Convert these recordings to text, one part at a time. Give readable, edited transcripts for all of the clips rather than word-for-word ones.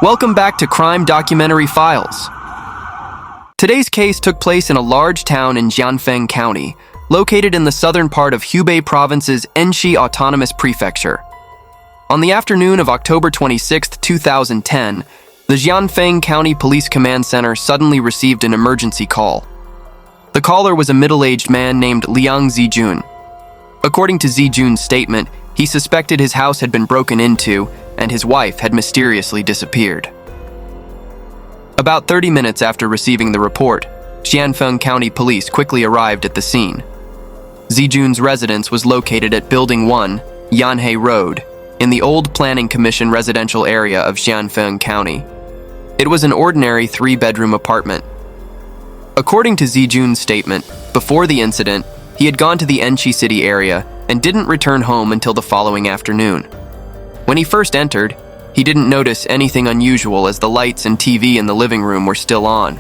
Welcome back to Crime Documentary Files. Today's case took place in a large town in Jianfeng County, located in the southern part of Hubei Province's Enshi Autonomous Prefecture. On the afternoon of October 26, 2010, the Jianfeng County Police Command Center suddenly received an emergency call. The caller was a middle-aged man named Liang Zijun. According to Zijun's statement, he suspected his house had been broken into and his wife had mysteriously disappeared. About 30 minutes after receiving the report, Jianfeng County Police quickly arrived at the scene. Zijun's residence was located at Building 1, Yanhei Road, in the old Planning Commission residential area of Jianfeng County. It was an ordinary 3-bedroom apartment. According to Zijun's statement, before the incident, he had gone to the Enshi city area and didn't return home until the following afternoon. When he first entered, he didn't notice anything unusual as the lights and TV in the living room were still on.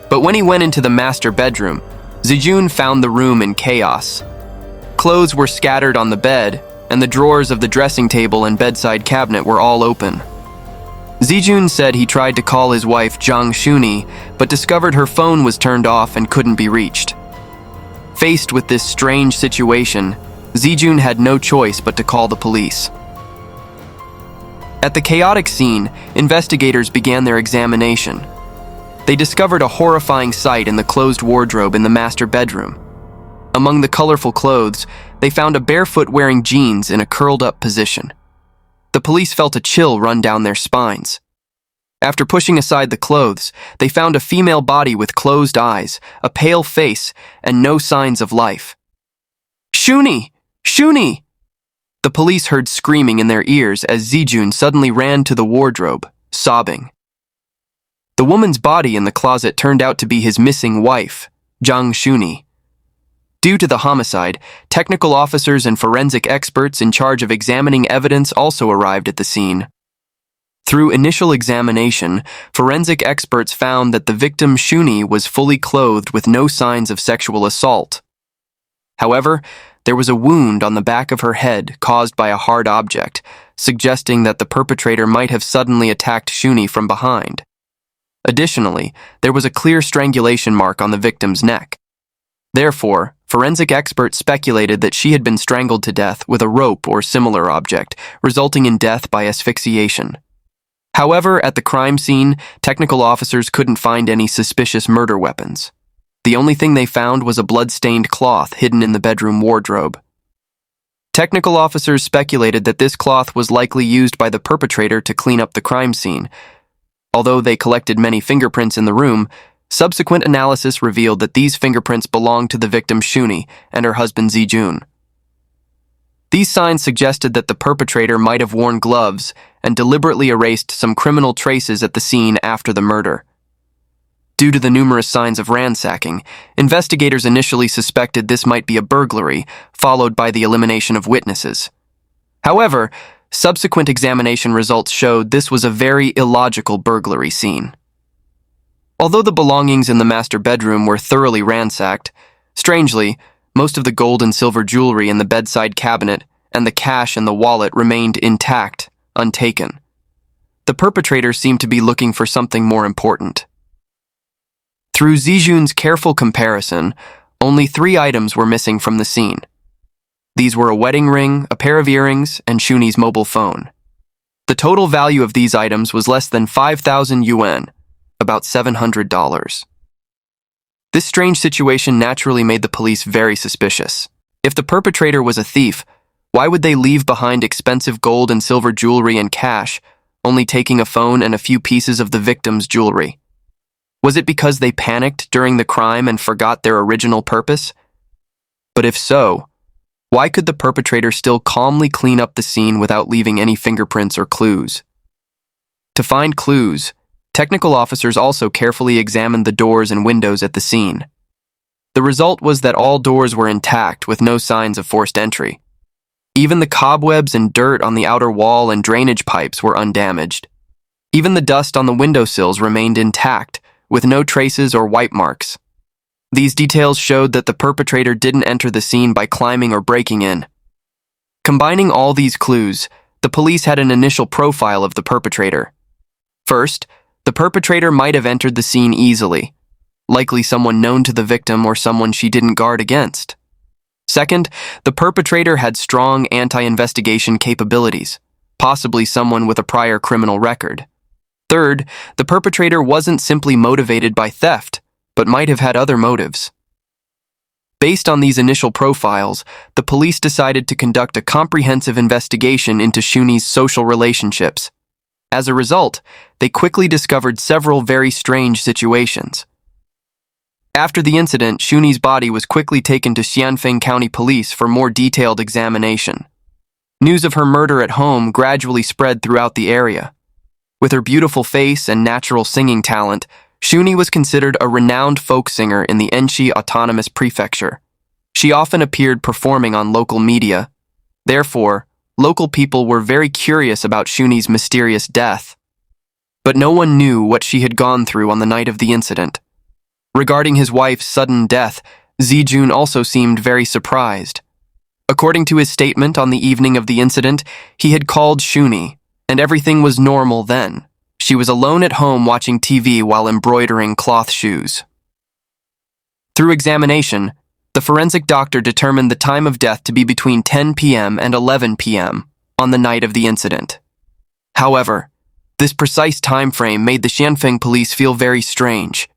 But when he went into the master bedroom, Zijun found the room in chaos. Clothes were scattered on the bed, and the drawers of the dressing table and bedside cabinet were all open. Zijun said he tried to call his wife Zhang Shuni, but discovered her phone was turned off and couldn't be reached. Faced with this strange situation, Zijun had no choice but to call the police. At the chaotic scene, investigators began their examination. They discovered a horrifying sight in the closed wardrobe in the master bedroom. Among the colorful clothes, they found a barefoot-wearing jeans in a curled-up position. The police felt a chill run down their spines. After pushing aside the clothes, they found a female body with closed eyes, a pale face, and no signs of life. "Shuni! Shuni!" The police heard screaming in their ears as Zijun suddenly ran to the wardrobe, sobbing. The woman's body in the closet turned out to be his missing wife, Zhang Shuni. Due to the homicide, technical officers and forensic experts in charge of examining evidence also arrived at the scene. Through initial examination, forensic experts found that the victim Shuni was fully clothed with no signs of sexual assault. However, there was a wound on the back of her head caused by a hard object, suggesting that the perpetrator might have suddenly attacked Shuni from behind. Additionally, there was a clear strangulation mark on the victim's neck. Therefore, forensic experts speculated that she had been strangled to death with a rope or similar object, resulting in death by asphyxiation. However, at the crime scene, technical officers couldn't find any suspicious murder weapons. The only thing they found was a blood-stained cloth hidden in the bedroom wardrobe. Technical officers speculated that this cloth was likely used by the perpetrator to clean up the crime scene. Although they collected many fingerprints in the room, subsequent analysis revealed that these fingerprints belonged to the victim Shuni and her husband Zijun. These signs suggested that the perpetrator might have worn gloves and deliberately erased some criminal traces at the scene after the murder. Due to the numerous signs of ransacking, investigators initially suspected this might be a burglary, followed by the elimination of witnesses. However, subsequent examination results showed this was a very illogical burglary scene. Although the belongings in the master bedroom were thoroughly ransacked, strangely, most of the gold and silver jewelry in the bedside cabinet and the cash in the wallet remained intact, untaken. The perpetrator seemed to be looking for something more important. Through Zijun's careful comparison, only 3 items were missing from the scene. These were a wedding ring, a pair of earrings, and Shuni's mobile phone. The total value of these items was less than 5,000 yuan, about $700. This strange situation naturally made the police very suspicious. If the perpetrator was a thief, why would they leave behind expensive gold and silver jewelry and cash, only taking a phone and a few pieces of the victim's jewelry? Was it because they panicked during the crime and forgot their original purpose? But if so, why could the perpetrator still calmly clean up the scene without leaving any fingerprints or clues? To find clues, technical officers also carefully examined the doors and windows at the scene. The result was that all doors were intact with no signs of forced entry. Even the cobwebs and dirt on the outer wall and drainage pipes were undamaged. Even the dust on the windowsills remained intact, with no traces or wipe marks. These details showed that the perpetrator didn't enter the scene by climbing or breaking in. Combining all these clues, the police had an initial profile of the perpetrator. First, the perpetrator might have entered the scene easily, likely someone known to the victim or someone she didn't guard against. Second, the perpetrator had strong anti-investigation capabilities, possibly someone with a prior criminal record. Third, the perpetrator wasn't simply motivated by theft, but might have had other motives. Based on these initial profiles, the police decided to conduct a comprehensive investigation into Soo-yeon's social relationships. As a result, they quickly discovered several very strange situations. After the incident, Soo-yeon's body was quickly taken to Shanfeng County Police for more detailed examination. News of her murder at home gradually spread throughout the area. With her beautiful face and natural singing talent, Soo-yeon was considered a renowned folk singer in the Enshi Autonomous Prefecture. She often appeared performing on local media. Therefore, local people were very curious about Soo-yeon's mysterious death. But no one knew what she had gone through on the night of the incident. Regarding his wife's sudden death, Tae-yun also seemed very surprised. According to his statement on the evening of the incident, he had called Soo-yeon, and everything was normal then. She was alone at home watching TV while embroidering cloth shoes. Through examination, the forensic doctor determined the time of death to be between 10 p.m. and 11 p.m. on the night of the incident. However, this precise time frame made the Shanfeng police feel very strange.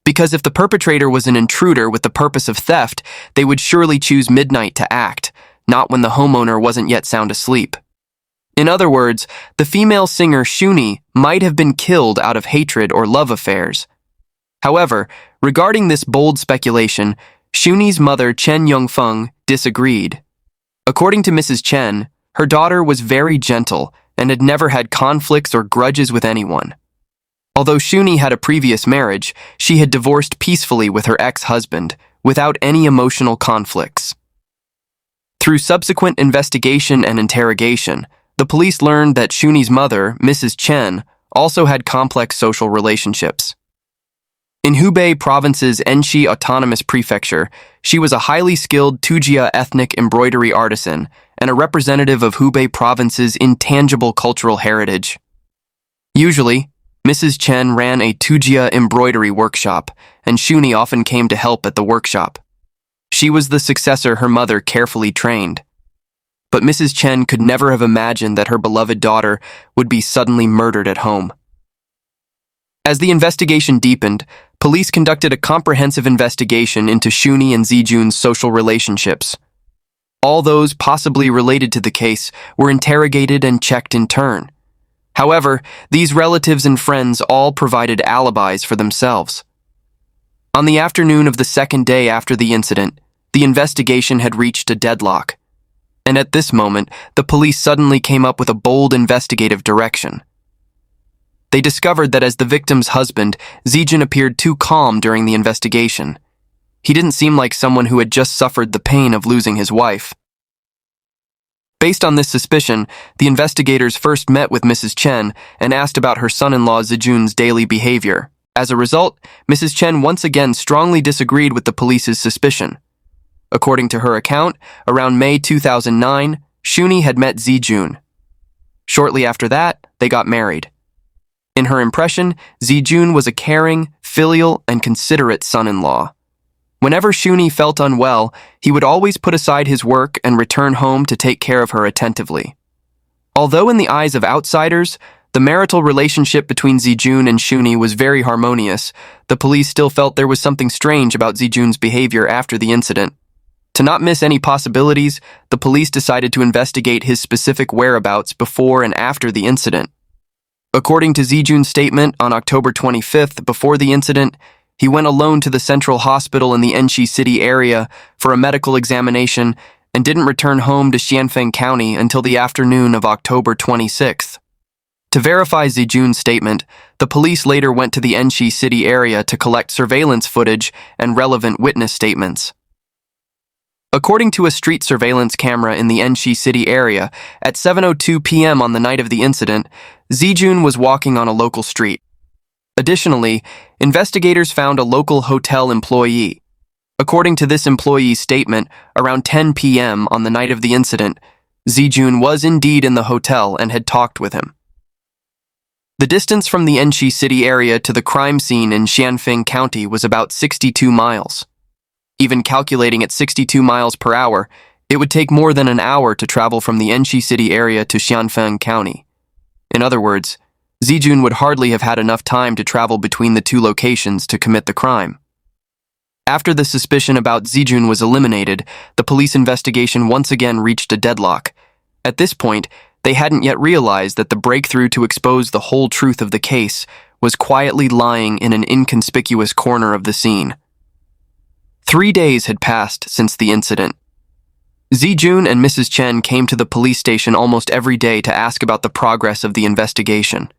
Because if the perpetrator was an intruder with the purpose of theft, they would surely choose midnight to act, not when the homeowner wasn't yet sound asleep. In other words, the female singer Soo-yeon might have been killed out of hatred or love affairs. However, regarding this bold speculation, Soo-yeon's mother Chen Young-fung disagreed. According to Mrs. Chen, her daughter was very gentle and had never had conflicts or grudges with anyone. Although Soo-yeon had a previous marriage, she had divorced peacefully with her ex-husband, without any emotional conflicts. Through subsequent investigation and interrogation, the police learned that Soo-yeon's mother, Mrs. Chen, also had complex social relationships. In Hubei Province's Enshi Autonomous Prefecture, she was a highly skilled Tujia ethnic embroidery artisan and a representative of Hubei Province's intangible cultural heritage. Usually, Mrs. Chen ran a Tujia embroidery workshop, and Soo-yeon often came to help at the workshop. She was the successor her mother carefully trained. But Mrs. Chen could never have imagined that her beloved daughter would be suddenly murdered at home. As the investigation deepened, police conducted a comprehensive investigation into Soo-yeon and Tae-yun's social relationships. All those possibly related to the case were interrogated and checked in turn. However, these relatives and friends all provided alibis for themselves. On the afternoon of the second day after the incident, the investigation had reached a deadlock. And at this moment, the police suddenly came up with a bold investigative direction. They discovered that as the victim's husband, Tae-yun appeared too calm during the investigation. He didn't seem like someone who had just suffered the pain of losing his wife. Based on this suspicion, the investigators first met with Mrs. Chen and asked about her son-in-law Tae-yun's daily behavior. As a result, Mrs. Chen once again strongly disagreed with the police's suspicion. According to her account, around May 2009, Soo-yeon had met Tae-yun. Shortly after that, they got married. In her impression, Tae-yun was a caring, filial, and considerate son-in-law. Whenever Soo-yeon felt unwell, he would always put aside his work and return home to take care of her attentively. Although in the eyes of outsiders, the marital relationship between Tae-yun and Soo-yeon was very harmonious, the police still felt there was something strange about Tae-yun's behavior after the incident. To not miss any possibilities, the police decided to investigate his specific whereabouts before and after the incident. According to Tae-yun's statement on October 25th, before the incident, he went alone to the central hospital in the Enshi city area for a medical examination and didn't return home to Shanfeng County until the afternoon of October 26th. To verify Tae-yun's statement, the police later went to the Enshi city area to collect surveillance footage and relevant witness statements. According to a street surveillance camera in the Enshi city area, at 7:02 p.m. on the night of the incident, Tae-yun was walking on a local street. Additionally, investigators found a local hotel employee. According to this employee's statement, around 10 p.m. on the night of the incident, Tae-yun was indeed in the hotel and had talked with him. The distance from the Enshi city area to the crime scene in Xianfeng County was about 62 miles. Even calculating at 62 miles per hour, it would take more than an hour to travel from the Enshi city area to Xianfeng County. In other words, Tae-yun would hardly have had enough time to travel between the two locations to commit the crime. After the suspicion about Tae-yun was eliminated, the police investigation once again reached a deadlock. At this point, they hadn't yet realized that the breakthrough to expose the whole truth of the case was quietly lying in an inconspicuous corner of the scene. 3 days had passed since the incident. Tae-yun and Mrs. Chen came to the police station almost every day to ask about the progress of the investigation.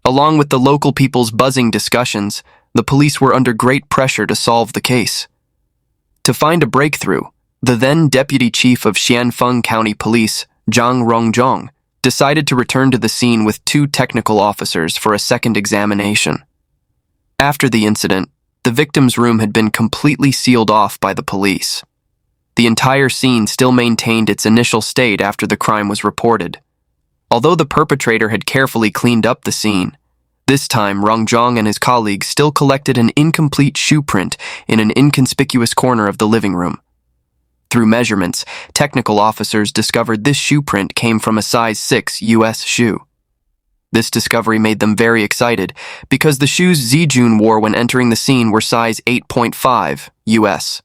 Along with the local people's buzzing discussions, the police were under great pressure to solve the case. To find a breakthrough, the then Deputy Chief of Xianfeng County Police, Zhang Rongjong, decided to return to the scene with 2 technical officers for a second examination. After the incident, the victim's room had been completely sealed off by the police. The entire scene still maintained its initial state after the crime was reported. Although the perpetrator had carefully cleaned up the scene, this time Rongjong and his colleagues still collected an incomplete shoe print in an inconspicuous corner of the living room. Through measurements, technical officers discovered this shoe print came from a size 6 US shoe. This discovery made them very excited because the shoes Tae-yun wore when entering the scene were size 8.5 US.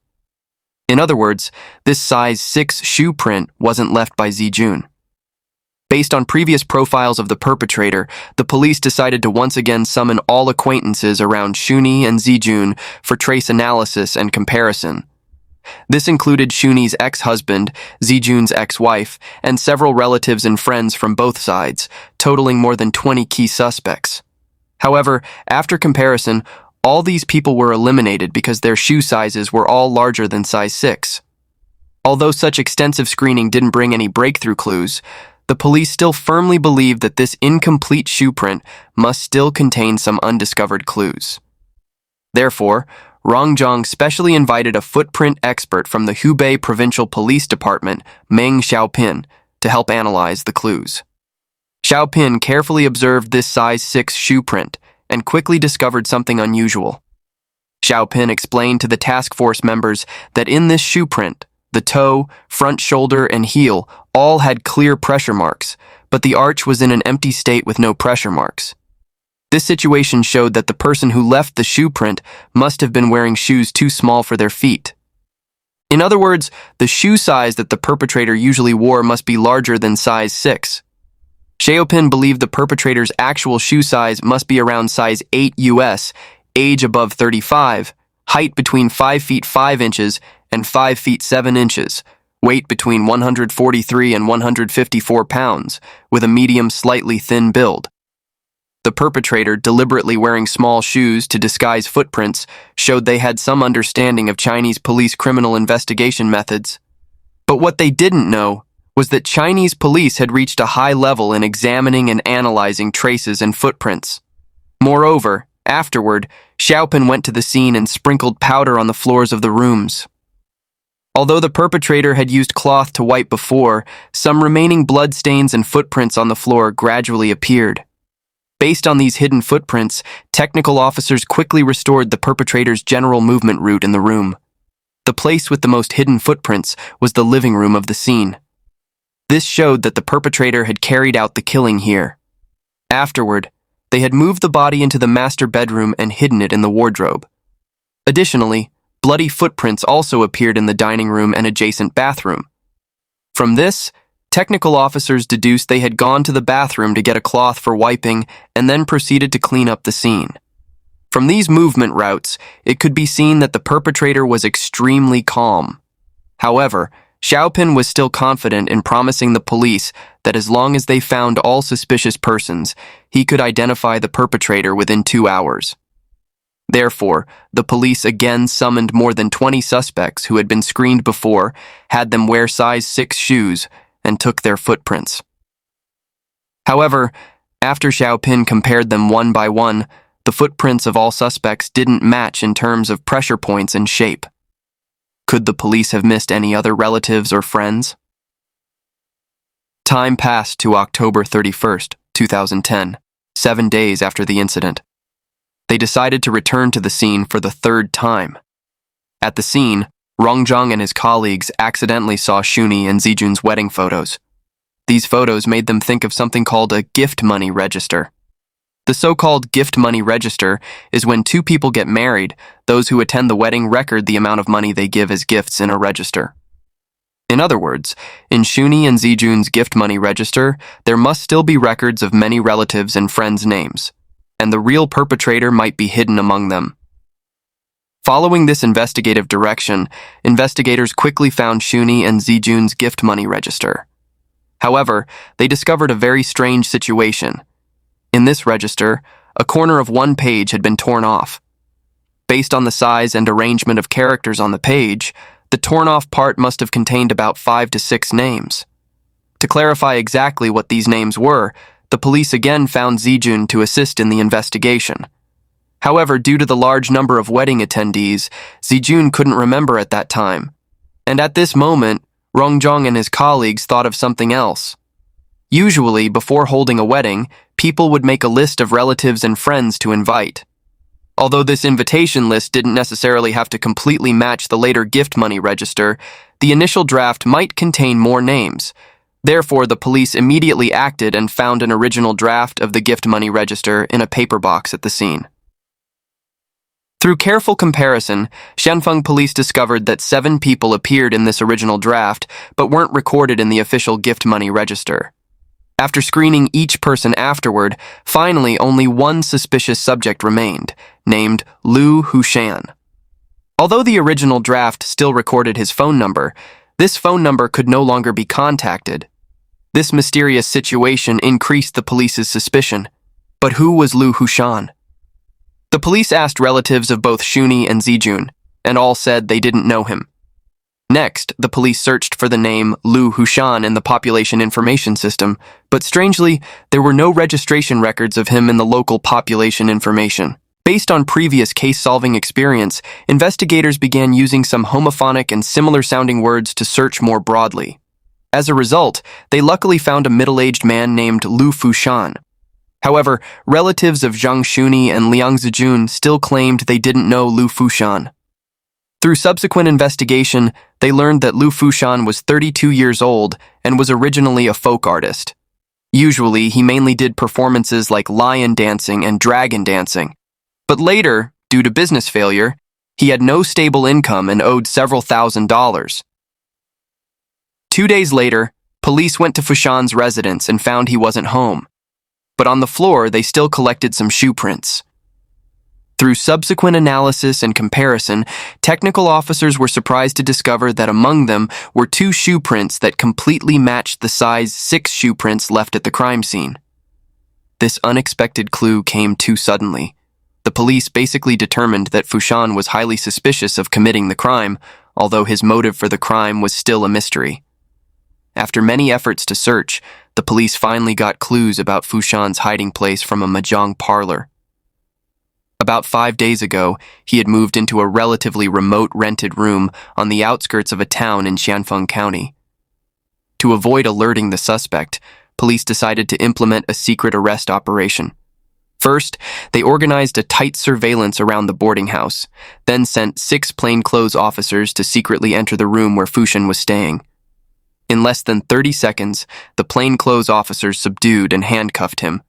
In other words, this size 6 shoe print wasn't left by Tae-yun. Based on previous profiles of the perpetrator, the police decided to once again summon all acquaintances around Shuni and Tae-yun for trace analysis and comparison. This included Shuni's ex-husband, Tae-yun's ex-wife, and several relatives and friends from both sides, totaling more than 20 key suspects. However, after comparison, all these people were eliminated because their shoe sizes were all larger than size 6. Although such extensive screening didn't bring any breakthrough clues, the police still firmly believed that this incomplete shoe print must still contain some undiscovered clues. Therefore, Rongjong specially invited a footprint expert from the Hubei Provincial Police Department, Meng Xiaopin, to help analyze the clues. Xiaopin carefully observed this size 6 shoe print and quickly discovered something unusual. Xiaopin explained to the task force members that in this shoe print, the toe, front shoulder, and heel all had clear pressure marks, but the arch was in an empty state with no pressure marks. This situation showed that the person who left the shoe print must have been wearing shoes too small for their feet. In other words, the shoe size that the perpetrator usually wore must be larger than size 6. Xiaopin believed the perpetrator's actual shoe size must be around size 8 US, age above 35, height between 5 feet 5 inches and 5 feet 7 inches, weight between 143 and 154 pounds, with a medium slightly thin build. The perpetrator, deliberately wearing small shoes to disguise footprints, showed they had some understanding of Chinese police criminal investigation methods. But what they didn't know was that Chinese police had reached a high level in examining and analyzing traces and footprints. Moreover, afterward, Xiaopin went to the scene and sprinkled powder on the floors of the rooms. Although the perpetrator had used cloth to wipe before, some remaining blood stains and footprints on the floor gradually appeared. Based on these hidden footprints, technical officers quickly restored the perpetrator's general movement route in the room. The place with the most hidden footprints was the living room of the scene. This showed that the perpetrator had carried out the killing here. Afterward, they had moved the body into the master bedroom and hidden it in the wardrobe. Additionally, bloody footprints also appeared in the dining room and adjacent bathroom. From this, technical officers deduced they had gone to the bathroom to get a cloth for wiping and then proceeded to clean up the scene. From these movement routes, it could be seen that the perpetrator was extremely calm. However, Xiaopin was still confident in promising the police that as long as they found all suspicious persons, he could identify the perpetrator within 2 hours. Therefore, the police again summoned more than 20 suspects who had been screened before, had them wear size 6 shoes, and took their footprints. However, after Xiaopin compared them one by one, the footprints of all suspects didn't match in terms of pressure points and shape. Could the police have missed any other relatives or friends? Time passed to October 31st, 2010. 7 days after the incident. They decided to return to the scene for the third time. At the scene, Rongjong and his colleagues accidentally saw Shuni and Zijun's wedding photos. These photos made them think of something called a gift money register. The so-called gift money register is when two people get married, those who attend the wedding record the amount of money they give as gifts in a register. In other words, in Shuni and Zijun's gift money register, there must still be records of many relatives and friends' names, and the real perpetrator might be hidden among them. Following this investigative direction, investigators quickly found Shuni and Zijun's gift money register. However, they discovered a very strange situation. In this register, a corner of one page had been torn off. Based on the size and arrangement of characters on the page, the torn-off part must have contained about 5 to 6 names. To clarify exactly what these names were, the police again found Zijun to assist in the investigation. However, due to the large number of wedding attendees, Zijun couldn't remember at that time. And at this moment, Rongjong and his colleagues thought of something else. Usually, before holding a wedding, people would make a list of relatives and friends to invite. Although this invitation list didn't necessarily have to completely match the later gift money register, the initial draft might contain more names. Therefore, the police immediately acted and found an original draft of the gift money register in a paper box at the scene. Through careful comparison, Shanfeng police discovered that 7 people appeared in this original draft but weren't recorded in the official gift money register. After screening each person afterward, finally only one suspicious subject remained, named Lu Hushan. Although the original draft still recorded his phone number, this phone number could no longer be contacted. This mysterious situation increased the police's suspicion. But who was Lu Hushan? The police asked relatives of both Shuni and Zijun, and all said they didn't know him. Next, the police searched for the name Lu Hushan in the population information system, but strangely, there were no registration records of him in the local population information. Based on previous case-solving experience, investigators began using some homophonic and similar-sounding words to search more broadly. As a result, they luckily found a middle-aged man named Lu Fushan. However, relatives of Zhang Shuni and Liang Zijun still claimed they didn't know Lu Fushan. Through subsequent investigation, they learned that Lu Fushan was 32 years old and was originally a folk artist. Usually, he mainly did performances like lion dancing and dragon dancing. But later, due to business failure, he had no stable income and owed several $1,000s. 2 days later, police went to Fushan's residence and found he wasn't home. But on the floor, they still collected some shoe prints. Through subsequent analysis and comparison, technical officers were surprised to discover that among them were 2 shoe prints that completely matched the size 6 shoe prints left at the crime scene. This unexpected clue came too suddenly. The police basically determined that Fushan was highly suspicious of committing the crime, although his motive for the crime was still a mystery. After many efforts to search, the police finally got clues about Fushan's hiding place from a mahjong parlor. About 5 days ago, he had moved into a relatively remote rented room on the outskirts of a town in Shanfeng County. To avoid alerting the suspect, police decided to implement a secret arrest operation. First, they organized a tight surveillance around the boarding house, then sent 6 plainclothes officers to secretly enter the room where Fushan was staying. In less than 30 seconds, the plainclothes officers subdued and handcuffed him.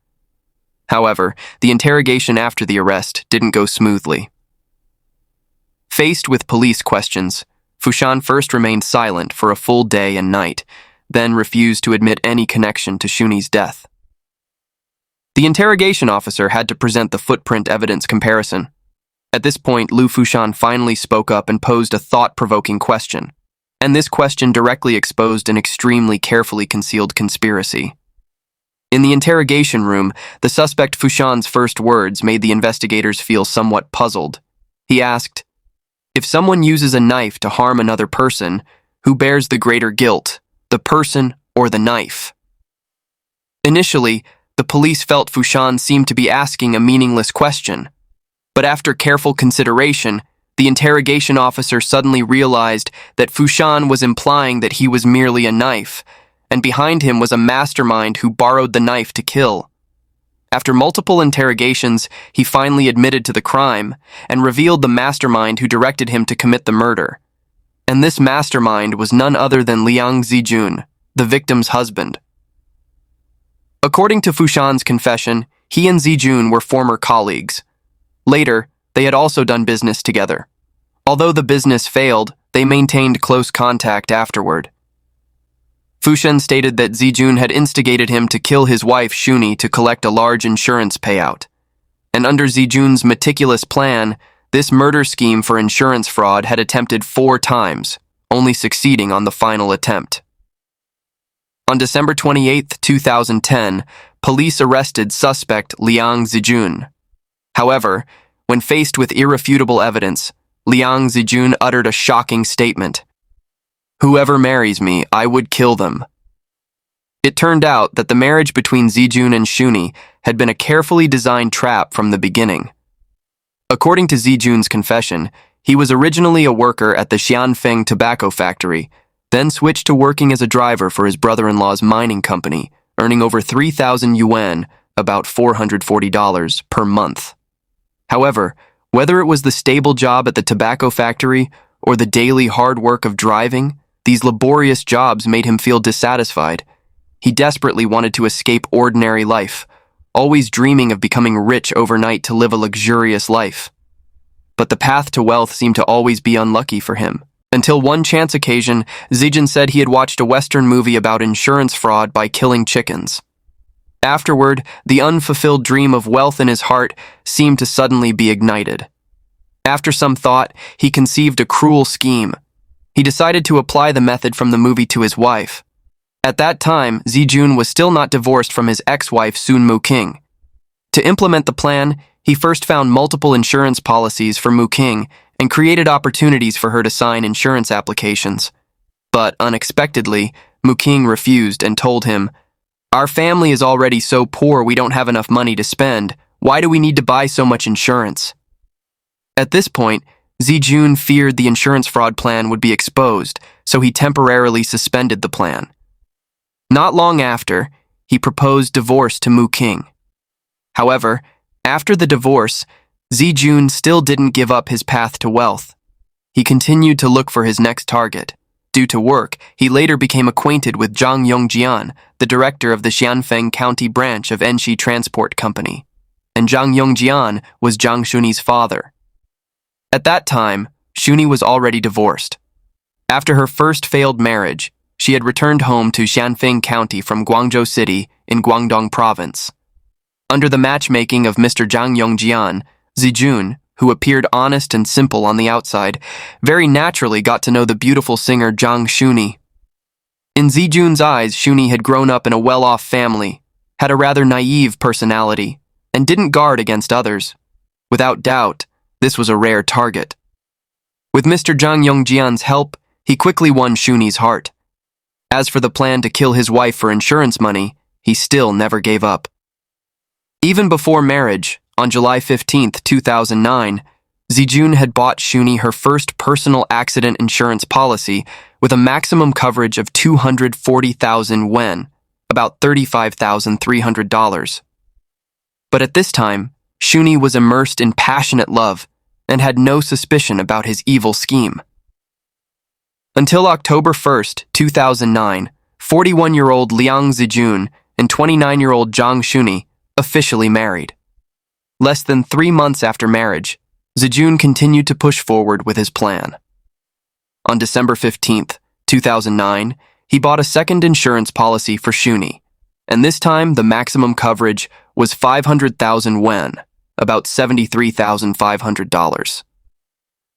However, the interrogation after the arrest didn't go smoothly. Faced with police questions, Fushan first remained silent for a full day and night, then refused to admit any connection to Shuni's death. The interrogation officer had to present the footprint evidence comparison. At this point, Lu Fushan finally spoke up and posed a thought-provoking question, and this question directly exposed an extremely carefully concealed conspiracy. In the interrogation room, the suspect Fushan's first words made the investigators feel somewhat puzzled. He asked, "If someone uses a knife to harm another person, who bears the greater guilt, the person or the knife?" Initially, the police felt Fushan seemed to be asking a meaningless question. But after careful consideration, the interrogation officer suddenly realized that Fushan was implying that he was merely a knife, and behind him was a mastermind who borrowed the knife to kill. After multiple interrogations, he finally admitted to the crime and revealed the mastermind who directed him to commit the murder. And this mastermind was none other than Liang Zijun, the victim's husband. According to Fushan's confession, he and Zijun were former colleagues. Later, they had also done business together. Although the business failed, they maintained close contact afterward. Fushan stated that Zijun had instigated him to kill his wife Shuni to collect a large insurance payout. And under Zijun's meticulous plan, this murder scheme for insurance fraud had attempted 4 times, only succeeding on the final attempt. On December 28, 2010, police arrested suspect Liang Zijun. However, when faced with irrefutable evidence, Liang Zijun uttered a shocking statement. "Whoever marries me, I would kill them." It turned out that the marriage between Zijun and Shuni had been a carefully designed trap from the beginning. According to Zijun's confession, he was originally a worker at the Xianfeng tobacco factory, then switched to working as a driver for his brother-in-law's mining company, earning over 3,000 yuan, about $440 per month. However, whether it was the stable job at the tobacco factory or the daily hard work of driving, these laborious jobs made him feel dissatisfied. He desperately wanted to escape ordinary life, always dreaming of becoming rich overnight to live a luxurious life. But the path to wealth seemed to always be unlucky for him. Until one chance occasion, Zijun said he had watched a Western movie about insurance fraud by killing chickens. Afterward, the unfulfilled dream of wealth in his heart seemed to suddenly be ignited. After some thought, he conceived a cruel scheme. He decided to apply the method from the movie to his wife. At that time, Zijun was still not divorced from his ex-wife Sun Mu-king. To implement the plan, he first found multiple insurance policies for Mu-king and created opportunities for her to sign insurance applications. But unexpectedly, Mu-king refused and told him, "Our family is already so poor we don't have enough money to spend. Why do we need to buy so much insurance?" At this point, Zijun feared the insurance fraud plan would be exposed, so he temporarily suspended the plan. Not long after, he proposed divorce to Mu-king. However, after the divorce, Zijun still didn't give up his path to wealth. He continued to look for his next target. Due to work, he later became acquainted with Zhang Yongjian, the director of the Xianfeng County branch of Enshi Transport Company. And Zhang Yongjian was Zhang Shuni's father. At that time, Shuni was already divorced. After her first failed marriage, she had returned home to Xianfeng County from Guangzhou City in Guangdong Province. Under the matchmaking of Mr. Zhang Yongjian, Zijun, who appeared honest and simple on the outside, very naturally got to know the beautiful singer Zhang Shuni. In Zijun's eyes, Shuni had grown up in a well-off family, had a rather naive personality, and didn't guard against others. Without doubt, this was a rare target. With Mr. Zhang Yongjian's help, he quickly won Shuni's heart. As for the plan to kill his wife for insurance money, he still never gave up. Even before marriage, on July 15, 2009, Zijun had bought Shuni her first personal accident insurance policy with a maximum coverage of 240,000 yuan, about $35,300. But at this time, Shuni was immersed in passionate love and had no suspicion about his evil scheme. Until October 1, 2009, 41-year-old Liang Zijun and 29-year-old Zhang Shuni officially married. Less than 3 months after marriage, Zijun continued to push forward with his plan. On December 15, 2009, he bought a second insurance policy for Shuni, and this time the maximum coverage was 500,000 yuan, about $73,500.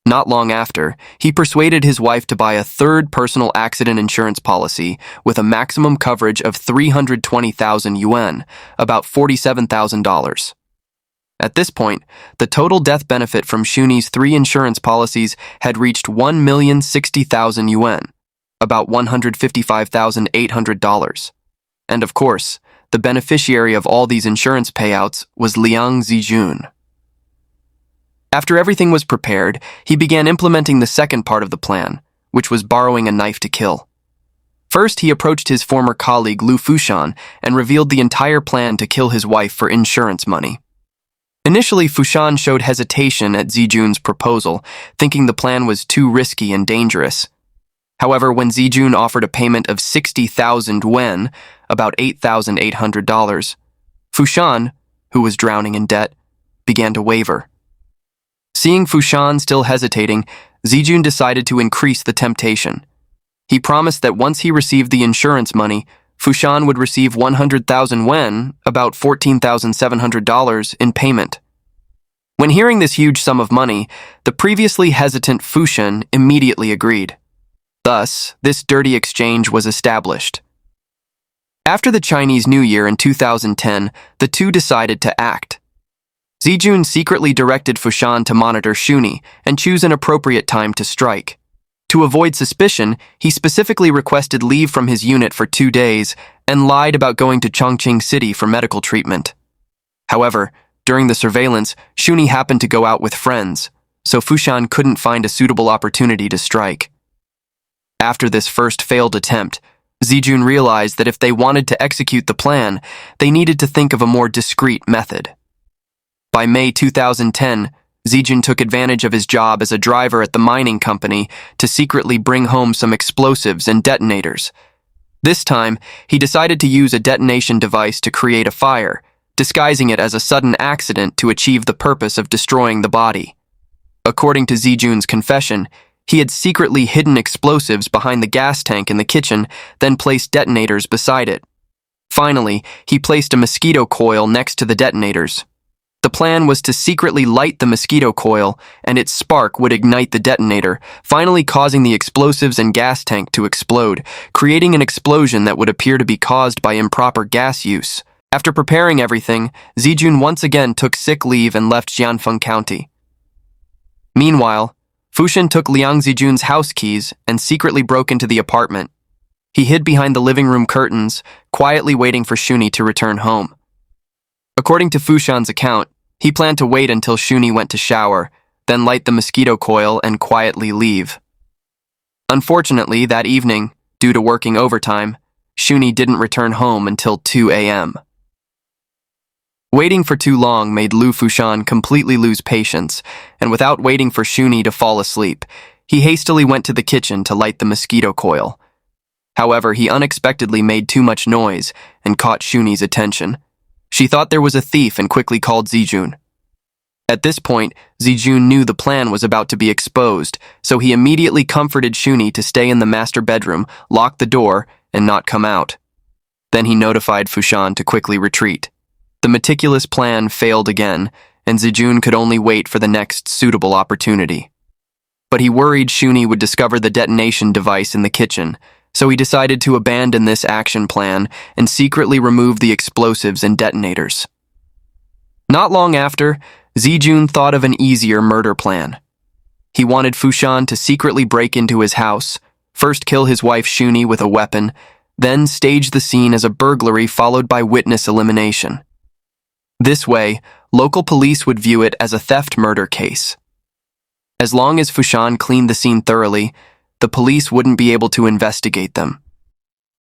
Not long after, he persuaded his wife to buy a third personal accident insurance policy with a maximum coverage of 320,000 yuan, about $47,000. At this point, the total death benefit from Shuni's 3 insurance policies had reached 1,060,000 yuan, about $155,800. And of course, the beneficiary of all these insurance payouts was Liang Zijun. After everything was prepared, he began implementing the second part of the plan, which was borrowing a knife to kill. First, he approached his former colleague Lu Fushan and revealed the entire plan to kill his wife for insurance money. Initially, Fushan showed hesitation at Zijun's proposal, thinking the plan was too risky and dangerous. However, when Tae-yun offered a payment of 60,000 wen, about $8,800, Fushan, who was drowning in debt, began to waver. Seeing Fushan still hesitating, Tae-yun decided to increase the temptation. He promised that once he received the insurance money, Fushan would receive 100,000 wen, about $14,700, in payment. When hearing this huge sum of money, the previously hesitant Fushan immediately agreed. Thus, this dirty exchange was established. After the Chinese New Year in 2010, the two decided to act. Tae-yun secretly directed Fushan to monitor Shuni and choose an appropriate time to strike. To avoid suspicion, he specifically requested leave from his unit for 2 days and lied about going to Chongqing City for medical treatment. However, during the surveillance, Shuni happened to go out with friends, so Fushan couldn't find a suitable opportunity to strike. After this first failed attempt, Tae-yun realized that if they wanted to execute the plan, they needed to think of a more discreet method. By May 2010, Tae-yun took advantage of his job as a driver at the mining company to secretly bring home some explosives and detonators. This time, he decided to use a detonation device to create a fire, disguising it as a sudden accident to achieve the purpose of destroying the body. According to Tae-yun's confession, he had secretly hidden explosives behind the gas tank in the kitchen, then placed detonators beside it. Finally, he placed a mosquito coil next to the detonators. The plan was to secretly light the mosquito coil, and its spark would ignite the detonator, finally causing the explosives and gas tank to explode, creating an explosion that would appear to be caused by improper gas use. After preparing everything, Tae-yun once again took sick leave and left Jianfeng County. Meanwhile, Fushan took Liang Tae-yun's house keys and secretly broke into the apartment. He hid behind the living room curtains, quietly waiting for Shuni to return home. According to Fushan's account, he planned to wait until Shuni went to shower, then light the mosquito coil and quietly leave. Unfortunately, that evening, due to working overtime, Shuni didn't return home until 2 a.m. Waiting for too long made Lu Fushan completely lose patience, and without waiting for Shuni to fall asleep, he hastily went to the kitchen to light the mosquito coil. However, he unexpectedly made too much noise and caught Shuni's attention. She thought there was a thief and quickly called Tae-yun. At this point, Tae-yun knew the plan was about to be exposed, so he immediately comforted Shuni to stay in the master bedroom, lock the door, and not come out. Then he notified Fushan to quickly retreat. The meticulous plan failed again, and Tae-yun could only wait for the next suitable opportunity. But he worried Shuni would discover the detonation device in the kitchen, so he decided to abandon this action plan and secretly remove the explosives and detonators. Not long after, Tae-yun thought of an easier murder plan. He wanted Fushan to secretly break into his house, first kill his wife Shuni with a weapon, then stage the scene as a burglary followed by witness elimination. This way, local police would view it as a theft murder case. As long as Fushan cleaned the scene thoroughly, the police wouldn't be able to investigate them.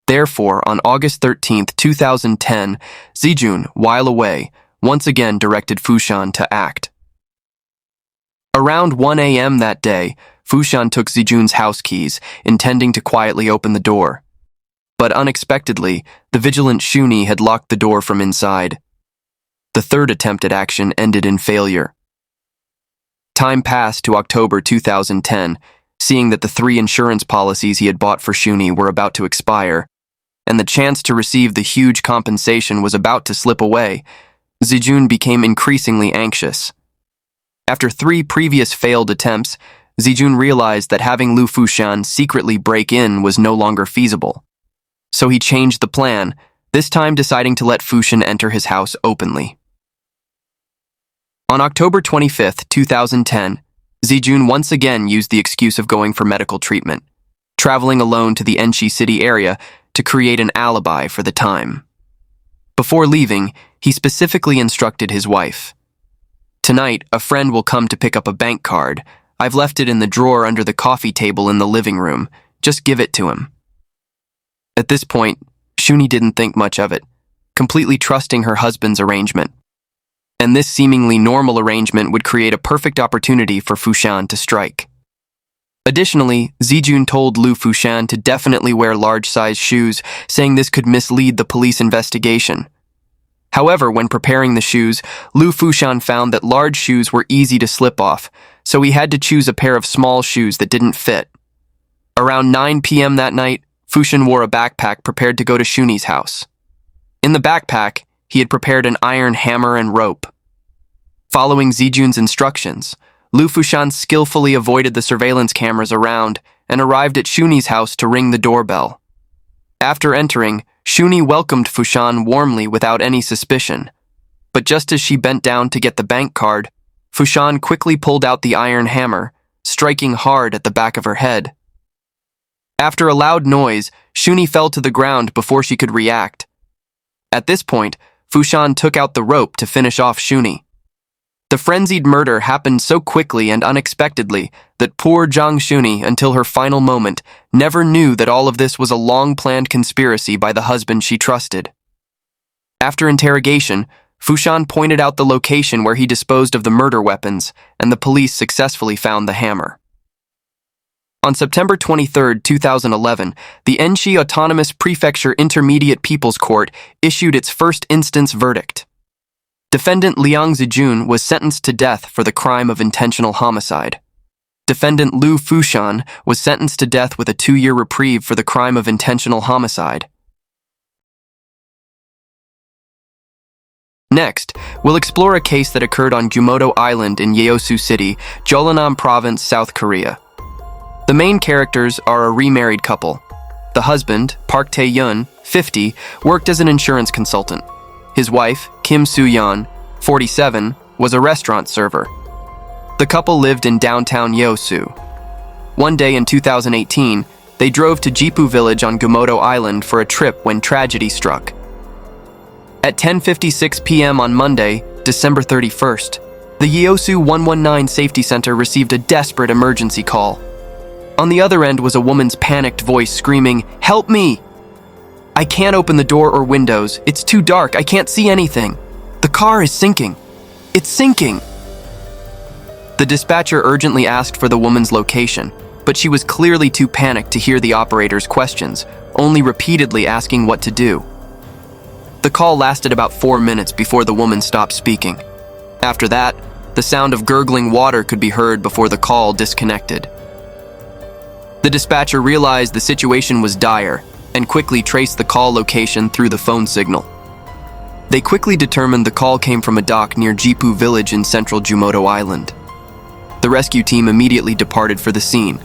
Therefore, on August 13, 2010, Tae-yun, while away, once again directed Fushan to act. Around 1 a.m. that day, Fushan took Tae-yun's house keys, intending to quietly open the door. But unexpectedly, the vigilant Shuni had locked the door from inside. The third attempt at action ended in failure. Time passed to October 2010, seeing that the 3 insurance policies he had bought for Shuni were about to expire, and the chance to receive the huge compensation was about to slip away. Tae-yun became increasingly anxious. After 3 previous failed attempts, Tae-yun realized that having Lu Fushan secretly break in was no longer feasible. So he changed the plan, this time deciding to let Fushan enter his house openly. On October 25, 2010, Tae-yun once again used the excuse of going for medical treatment, traveling alone to the Enshi City area to create an alibi for the time. Before leaving, he specifically instructed his wife. "Tonight, a friend will come to pick up a bank card. I've left it in the drawer under the coffee table in the living room. Just give it to him." At this point, Shuni didn't think much of it, completely trusting her husband's arrangement. And this seemingly normal arrangement would create a perfect opportunity for Fushan to strike. Additionally, Zijun told Lu Fushan to definitely wear large-sized shoes, saying this could mislead the police investigation. However, when preparing the shoes, Lu Fushan found that large shoes were easy to slip off, so he had to choose a pair of small shoes that didn't fit. Around 9 p.m. that night, Fushan wore a backpack prepared to go to Shuni's house. In the backpack, he had prepared an iron hammer and rope. Following Zijun's instructions, Lu Fushan skillfully avoided the surveillance cameras around and arrived at Shuni's house to ring the doorbell. After entering, Shuni welcomed Fushan warmly without any suspicion. But just as she bent down to get the bank card, Fushan quickly pulled out the iron hammer, striking hard at the back of her head. After a loud noise, Shuni fell to the ground before she could react. At this point, Fushan took out the rope to finish off Shuni. The frenzied murder happened so quickly and unexpectedly that poor Jang Shuni, until her final moment, never knew that all of this was a long-planned conspiracy by the husband she trusted. After interrogation, Fushan pointed out the location where he disposed of the murder weapons, and the police successfully found the hammer. On September 23, 2011, the Enshi Autonomous Prefecture Intermediate People's Court issued its first instance verdict. Defendant Liang Zijun was sentenced to death for the crime of intentional homicide. Defendant Lu Fushan was sentenced to death with a 2-year reprieve for the crime of intentional homicide. Next, we'll explore a case that occurred on Gumodo Island in Yeosu City, Jeollanam Province, South Korea. The main characters are a remarried couple. The husband, Park Tae-yun, 50, worked as an insurance consultant. His wife, Kim Soo-yeon, 47, was a restaurant server. The couple lived in downtown Yeosu. One day in 2018, they drove to Jipu village on Gumodo Island for a trip when tragedy struck. At 10:56 p.m. on Monday, December 31st, the Yeosu 119 Safety Center received a desperate emergency call. On the other end was a woman's panicked voice screaming, "Help me! I can't open the door or windows. It's too dark. I can't see anything. The car is sinking. It's sinking." The dispatcher urgently asked for the woman's location, but she was clearly too panicked to hear the operator's questions, only repeatedly asking what to do. The call lasted about 4 minutes before the woman stopped speaking. After that, the sound of gurgling water could be heard before the call disconnected. The dispatcher realized the situation was dire and quickly traced the call location through the phone signal. They quickly determined the call came from a dock near Jipu village in central Gumodo Island. The rescue team immediately departed for the scene.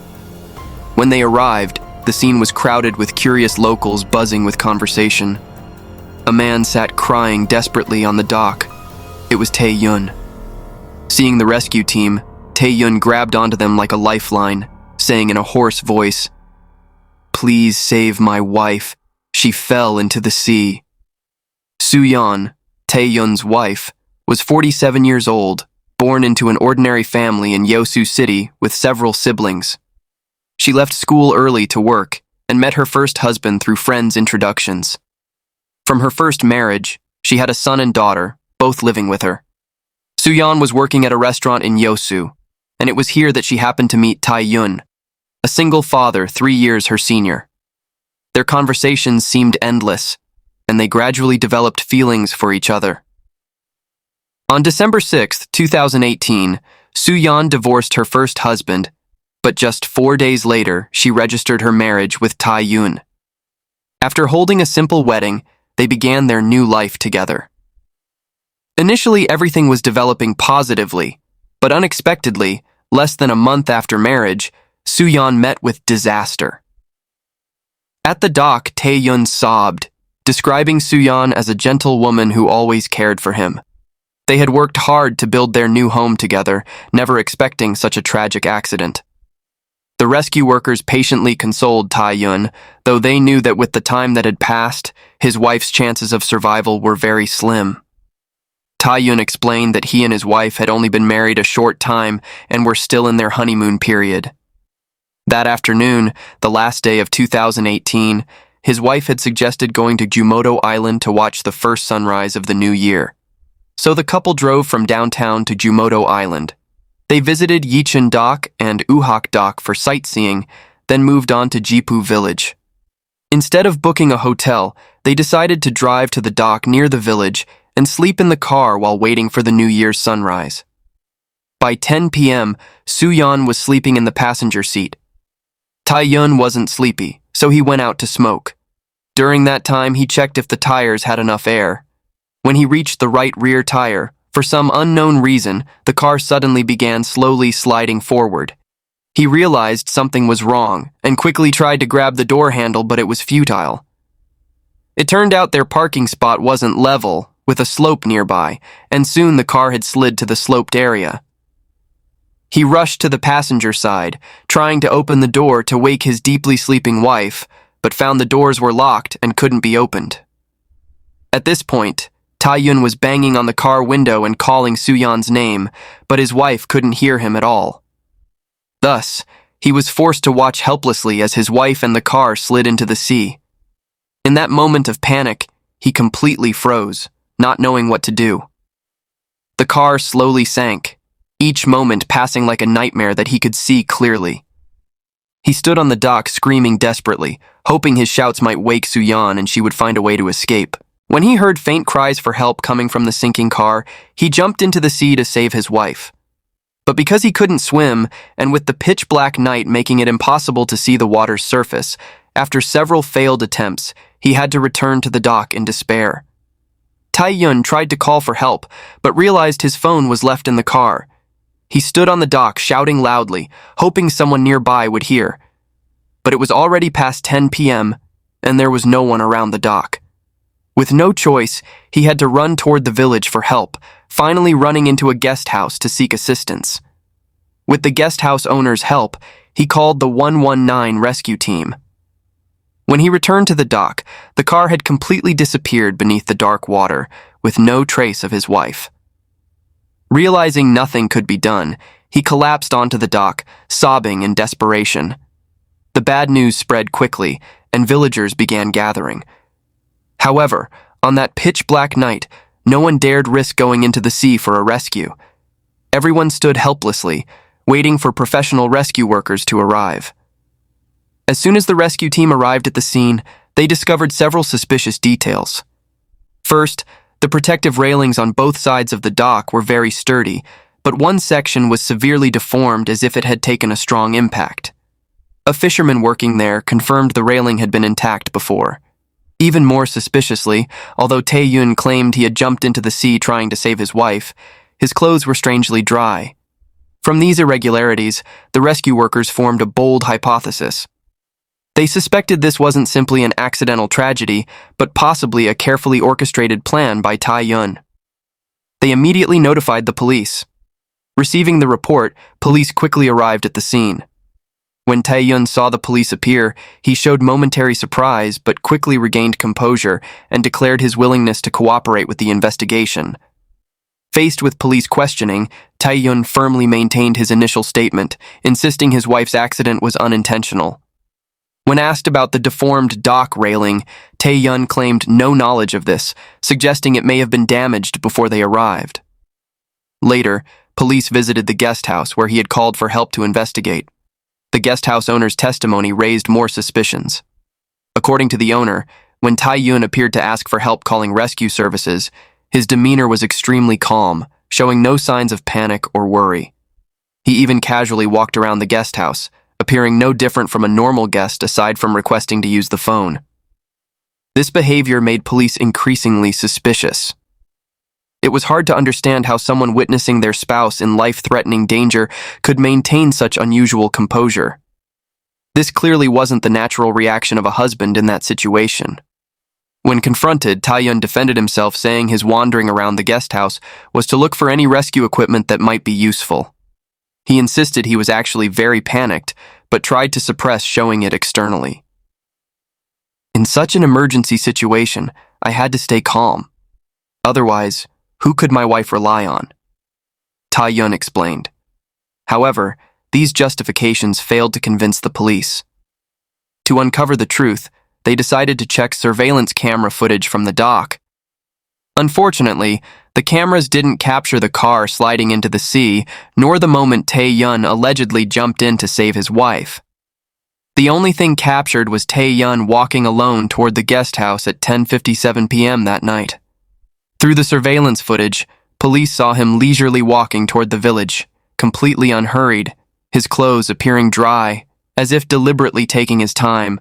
When they arrived, the scene was crowded with curious locals buzzing with conversation. A man sat crying desperately on the dock. It was Tae-yun. Seeing the rescue team, Tae-yun grabbed onto them like a lifeline, saying in a hoarse voice, "Please save my wife. She fell into the sea." Soo-yeon, Tae-yun's wife, was 47 years old, born into an ordinary family in Yeosu City with several siblings. She left school early to work and met her first husband through friends' introductions. From her first marriage, she had a son and daughter, both living with her. Soo-yeon was working at a restaurant in Yeosu, and it was here that she happened to meet Tae-yun, a single father 3 years her senior. Their conversations seemed endless, and they gradually developed feelings for each other. On December 6, 2018, Soo-yeon divorced her first husband, but just 4 days later, she registered her marriage with Tae-yun. After holding a simple wedding, they began their new life together. Initially, everything was developing positively, but unexpectedly, less than a month after marriage, Soo-yeon met with disaster. At the dock, Tae-yun sobbed, describing Soo-yeon as a gentle woman who always cared for him. They had worked hard to build their new home together, never expecting such a tragic accident. The rescue workers patiently consoled Tae-yun, though they knew that with the time that had passed, his wife's chances of survival were very slim. Tae-yun explained that he and his wife had only been married a short time and were still in their honeymoon period. That afternoon, the last day of 2018, his wife had suggested going to Jumoto Island to watch the first sunrise of the new year. So the couple drove from downtown to Jumoto Island. They visited Yecheon Dock and Uhak Dock for sightseeing, then moved on to Jipu Village. Instead of booking a hotel, they decided to drive to the dock near the village and sleep in the car while waiting for the New Year's sunrise. By 10 p.m., Soo-yeon was sleeping in the passenger seat. Tae-yun wasn't sleepy, so he went out to smoke. During that time, he checked if the tires had enough air. When he reached the right rear tire, for some unknown reason, the car suddenly began slowly sliding forward. He realized something was wrong and quickly tried to grab the door handle, but it was futile. It turned out their parking spot wasn't level, with a slope nearby, and soon the car had slid to the sloped area. He rushed to the passenger side, trying to open the door to wake his deeply sleeping wife, but found the doors were locked and couldn't be opened. At this point, Tae-yun was banging on the car window and calling Soo-yeon's name, but his wife couldn't hear him at all. Thus, he was forced to watch helplessly as his wife and the car slid into the sea. In that moment of panic, he completely froze, not knowing what to do. The car slowly sank, each moment passing like a nightmare that he could see clearly. He stood on the dock screaming desperately, hoping his shouts might wake Soo-yeon and she would find a way to escape. When he heard faint cries for help coming from the sinking car, he jumped into the sea to save his wife. But because he couldn't swim, and with the pitch-black night making it impossible to see the water's surface, after several failed attempts, he had to return to the dock in despair. Tae-yun tried to call for help, but realized his phone was left in the car. He stood on the dock shouting loudly, hoping someone nearby would hear. But it was already past 10 p.m., and there was no one around the dock. With no choice, he had to run toward the village for help, finally running into a guest house to seek assistance. With the guest house owner's help, he called the 119 rescue team. When he returned to the dock, the car had completely disappeared beneath the dark water, with no trace of his wife. Realizing nothing could be done, he collapsed onto the dock, sobbing in desperation. The bad news spread quickly, and villagers began gathering. However, on that pitch-black night, no one dared risk going into the sea for a rescue. Everyone stood helplessly, waiting for professional rescue workers to arrive. As soon as the rescue team arrived at the scene, they discovered several suspicious details. First, the protective railings on both sides of the dock were very sturdy, but one section was severely deformed as if it had taken a strong impact. A fisherman working there confirmed the railing had been intact before. Even more suspiciously, although Tae-yun claimed he had jumped into the sea trying to save his wife, his clothes were strangely dry. From these irregularities, the rescue workers formed a bold hypothesis. They suspected this wasn't simply an accidental tragedy, but possibly a carefully orchestrated plan by Tae-yun. They immediately notified the police. Receiving the report, police quickly arrived at the scene. When Tae-yun saw the police appear, he showed momentary surprise but quickly regained composure and declared his willingness to cooperate with the investigation. Faced with police questioning, Tae-yun firmly maintained his initial statement, insisting his wife's accident was unintentional. When asked about the deformed dock railing, Tae-yun claimed no knowledge of this, suggesting it may have been damaged before they arrived. Later, police visited the guest house where he had called for help to investigate. The guest house owner's testimony raised more suspicions. According to the owner, when Tae-yun appeared to ask for help calling rescue services, his demeanor was extremely calm, showing no signs of panic or worry. He even casually walked around the guest house, appearing no different from a normal guest aside from requesting to use the phone. This behavior made police increasingly suspicious. It was hard to understand how someone witnessing their spouse in life-threatening danger could maintain such unusual composure. This clearly wasn't the natural reaction of a husband in that situation. When confronted, Tae-yun defended himself, saying his wandering around the guest house was to look for any rescue equipment that might be useful. He insisted he was actually very panicked, but tried to suppress showing it externally. In such an emergency situation, I had to stay calm. Otherwise, who could my wife rely on? Tae-yun explained. However, these justifications failed to convince the police. To uncover the truth, they decided to check surveillance camera footage from the dock. Unfortunately, the cameras didn't capture the car sliding into the sea, nor the moment Tae-yun allegedly jumped in to save his wife. The only thing captured was Tae-yun walking alone toward the guest house at 10:57 p.m. that night. Through the surveillance footage, police saw him leisurely walking toward the village, completely unhurried, his clothes appearing dry, as if deliberately taking his time,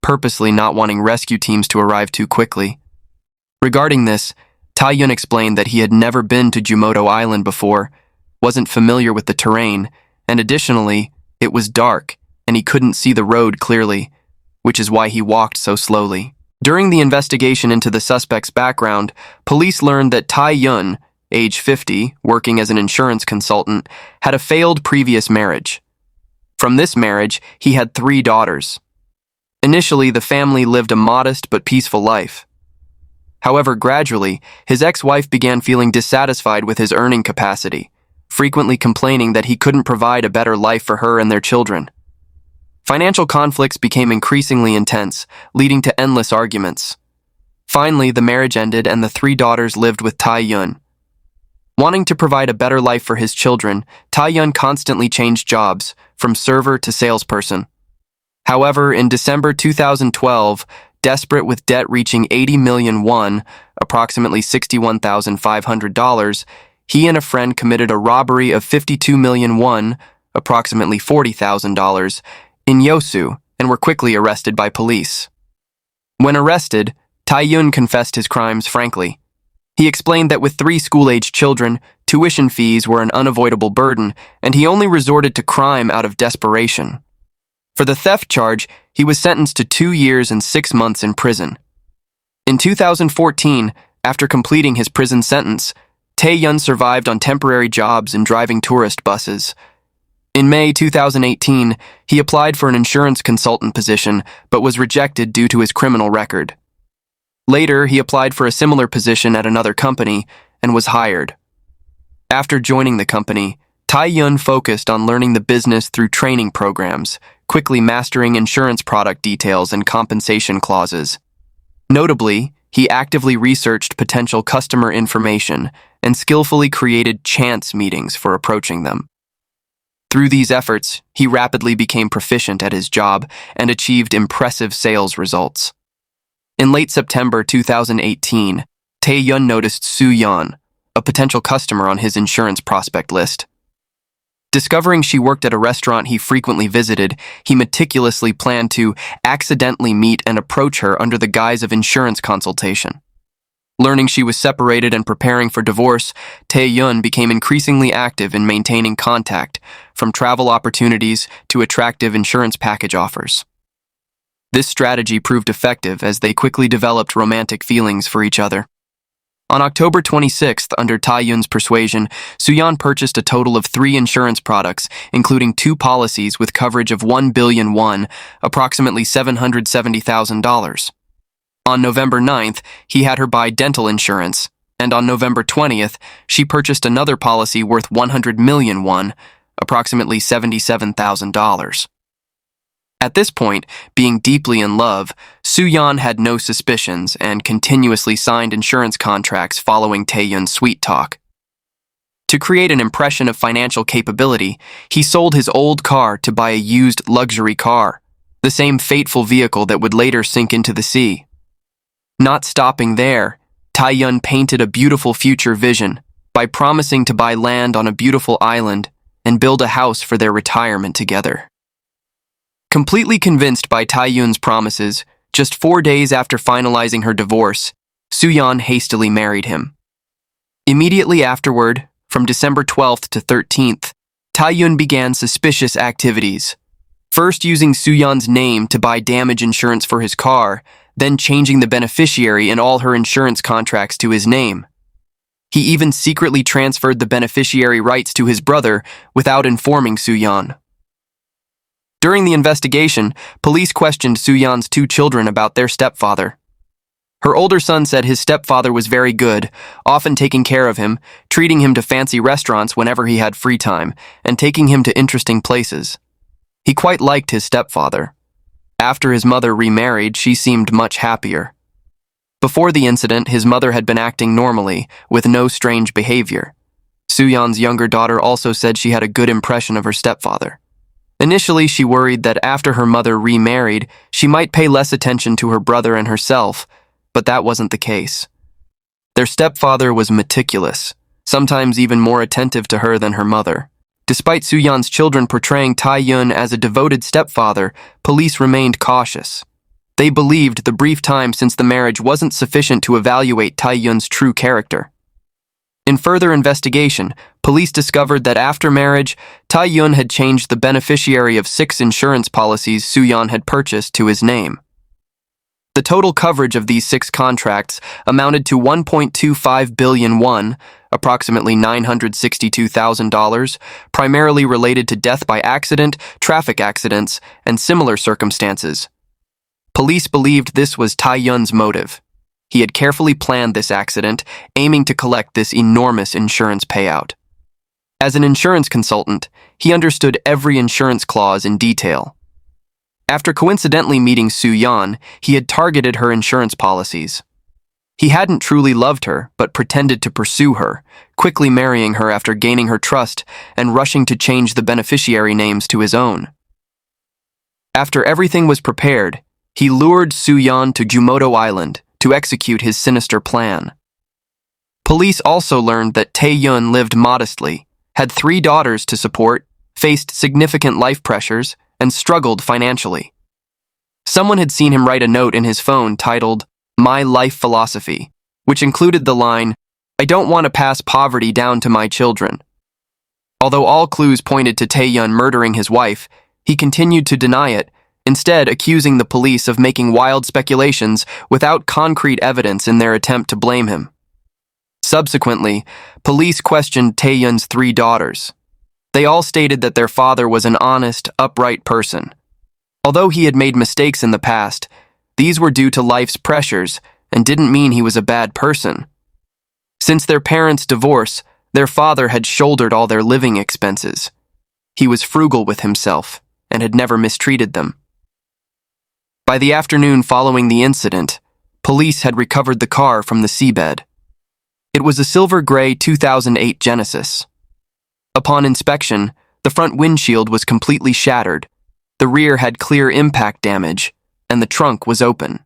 purposely not wanting rescue teams to arrive too quickly. Regarding this, Tae-yun explained that he had never been to Jumoto Island before, wasn't familiar with the terrain, and additionally, it was dark, and he couldn't see the road clearly, which is why he walked so slowly. During the investigation into the suspect's background, police learned that Tae-yun, age 50, working as an insurance consultant, had a failed previous marriage. From this marriage, he had 3 daughters. Initially, the family lived a modest but peaceful life. However, gradually, his ex-wife began feeling dissatisfied with his earning capacity, frequently complaining that he couldn't provide a better life for her and their children. Financial conflicts became increasingly intense, leading to endless arguments. Finally, the marriage ended and the 3 daughters lived with Tae-yun. Wanting to provide a better life for his children, Tae-yun constantly changed jobs, from server to salesperson. However, in December 2012, desperate with debt reaching 80 million won, approximately $61,500, he and a friend committed a robbery of 52 million won, approximately $40,000, in Yosu and were quickly arrested by police. When arrested, Tae-yun confessed his crimes frankly. He explained that with 3 school-aged children, tuition fees were an unavoidable burden, and he only resorted to crime out of desperation. For the theft charge, he was sentenced to 2 years and 6 months in prison. In 2014, after completing his prison sentence, Tae-yun survived on temporary jobs and driving tourist buses. In May 2018, he applied for an insurance consultant position but was rejected due to his criminal record. Later, he applied for a similar position at another company and was hired. After joining the company, Tae-yun focused on learning the business through training programs, quickly mastering insurance product details and compensation clauses. Notably, he actively researched potential customer information and skillfully created chance meetings for approaching them. Through these efforts, he rapidly became proficient at his job and achieved impressive sales results. In late September 2018, Tae-yun noticed Soo-yeon, a potential customer on his insurance prospect list. Discovering she worked at a restaurant he frequently visited, he meticulously planned to accidentally meet and approach her under the guise of insurance consultation. Learning she was separated and preparing for divorce, Tae-yun became increasingly active in maintaining contact, from travel opportunities to attractive insurance package offers. This strategy proved effective as they quickly developed romantic feelings for each other. On October 26th, under Tae-yun's persuasion, Soo-yeon purchased a total of 3 insurance products, including 2 policies with coverage of 1 billion won, approximately $770,000. On November 9th, he had her buy dental insurance, and on November 20th, she purchased another policy worth 100 million won, approximately $77,000. At this point, being deeply in love, Soo-yeon had no suspicions and continuously signed insurance contracts following Tae-yun's sweet talk. To create an impression of financial capability, he sold his old car to buy a used luxury car, the same fateful vehicle that would later sink into the sea. Not stopping there, Tae-yun painted a beautiful future vision by promising to buy land on a beautiful island and build a house for their retirement together. Completely convinced by Tae-yun's promises, just 4 days after finalizing her divorce, Soo-yeon hastily married him. Immediately afterward, from December 12th to 13th, Tae-yun began suspicious activities. First using Soo-yeon's name to buy damage insurance for his car, then changing the beneficiary in all her insurance contracts to his name. He even secretly transferred the beneficiary rights to his brother without informing Soo-yeon. During the investigation, police questioned Soo-yeon's 2 children about their stepfather. Her older son said his stepfather was very good, often taking care of him, treating him to fancy restaurants whenever he had free time, and taking him to interesting places. He quite liked his stepfather. After his mother remarried, she seemed much happier. Before the incident, his mother had been acting normally, with no strange behavior. Soo-yeon's younger daughter also said she had a good impression of her stepfather. Initially, she worried that after her mother remarried, she might pay less attention to her brother and herself, but that wasn't the case. Their stepfather was meticulous, sometimes even more attentive to her than her mother. Despite Soo-yeon's children portraying Tae-yun as a devoted stepfather, police remained cautious. They believed the brief time since the marriage wasn't sufficient to evaluate Tae-yun's true character. In further investigation, police discovered that after marriage, Tae-yun had changed the beneficiary of 6 insurance policies Soo-yeon had purchased to his name. The total coverage of these 6 contracts amounted to 1.25 billion won, approximately $962,000, primarily related to death by accident, traffic accidents, and similar circumstances. Police believed this was Tae-yun's motive. He had carefully planned this accident, aiming to collect this enormous insurance payout. As an insurance consultant, he understood every insurance clause in detail. After coincidentally meeting Soo-yeon, he had targeted her insurance policies. He hadn't truly loved her, but pretended to pursue her, quickly marrying her after gaining her trust and rushing to change the beneficiary names to his own. After everything was prepared, he lured Soo-yeon to Jumoto Island to execute his sinister plan. Police also learned that Tae-yun lived modestly, had 3 daughters to support, faced significant life pressures, and struggled financially. Someone had seen him write a note in his phone titled, "My Life Philosophy," which included the line, "I don't want to pass poverty down to my children." Although all clues pointed to Tae-yun murdering his wife, he continued to deny it, instead accusing the police of making wild speculations without concrete evidence in their attempt to blame him. Subsequently, police questioned Tae-yun's 3 daughters. They all stated that their father was an honest, upright person. Although he had made mistakes in the past, these were due to life's pressures and didn't mean he was a bad person. Since their parents' divorce, their father had shouldered all their living expenses. He was frugal with himself and had never mistreated them. By the afternoon following the incident, police had recovered the car from the seabed. It was a silver-gray 2008 Genesis. Upon inspection, the front windshield was completely shattered, the rear had clear impact damage, and the trunk was open.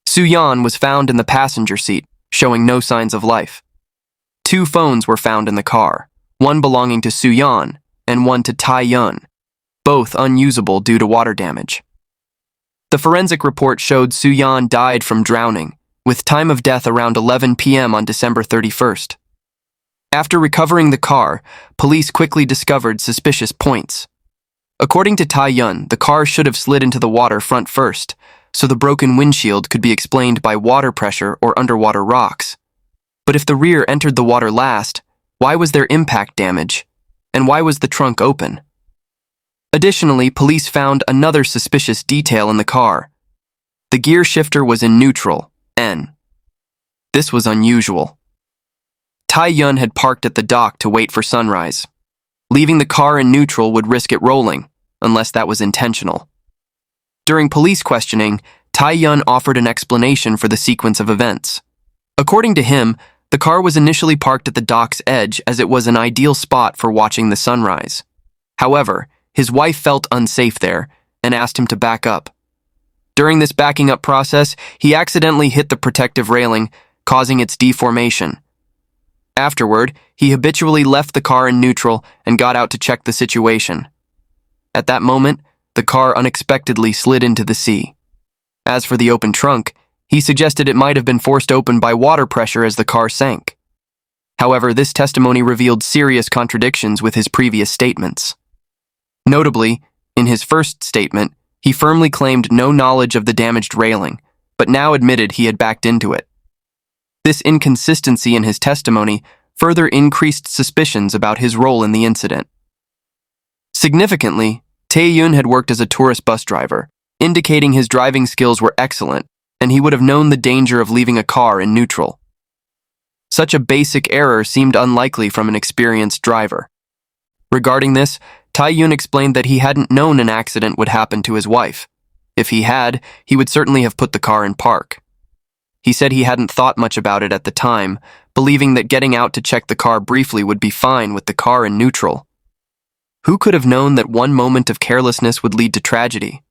Soo-yeon was found in the passenger seat, showing no signs of life. 2 phones were found in the car, one belonging to Soo-yeon and one to Tae-yun, both unusable due to water damage. The forensic report showed Soo-yeon died from drowning, with time of death around 11 p.m. on December 31st. After recovering the car, police quickly discovered suspicious points. According to Tae-yun, the car should have slid into the water front first, so the broken windshield could be explained by water pressure or underwater rocks. But if the rear entered the water last, why was there impact damage? And why was the trunk open? Additionally, police found another suspicious detail in the car. The gear shifter was in neutral, N. This was unusual. Tae-yun had parked at the dock to wait for sunrise. Leaving the car in neutral would risk it rolling, unless that was intentional. During police questioning, Tae-yun offered an explanation for the sequence of events. According to him, the car was initially parked at the dock's edge as it was an ideal spot for watching the sunrise. However, his wife felt unsafe there and asked him to back up. During this backing up process, he accidentally hit the protective railing, causing its deformation. Afterward, he habitually left the car in neutral and got out to check the situation. At that moment, the car unexpectedly slid into the sea. As for the open trunk, he suggested it might have been forced open by water pressure as the car sank. However, this testimony revealed serious contradictions with his previous statements. Notably, in his first statement, he firmly claimed no knowledge of the damaged railing, but now admitted he had backed into it. This inconsistency in his testimony further increased suspicions about his role in the incident. Significantly, Tae-yun had worked as a tourist bus driver, indicating his driving skills were excellent, and he would have known the danger of leaving a car in neutral. Such a basic error seemed unlikely from an experienced driver. Regarding this, Tae-yun explained that he hadn't known an accident would happen to his wife. If he had, he would certainly have put the car in park. He said he hadn't thought much about it at the time, believing that getting out to check the car briefly would be fine with the car in neutral. Who could have known that one moment of carelessness would lead to tragedy?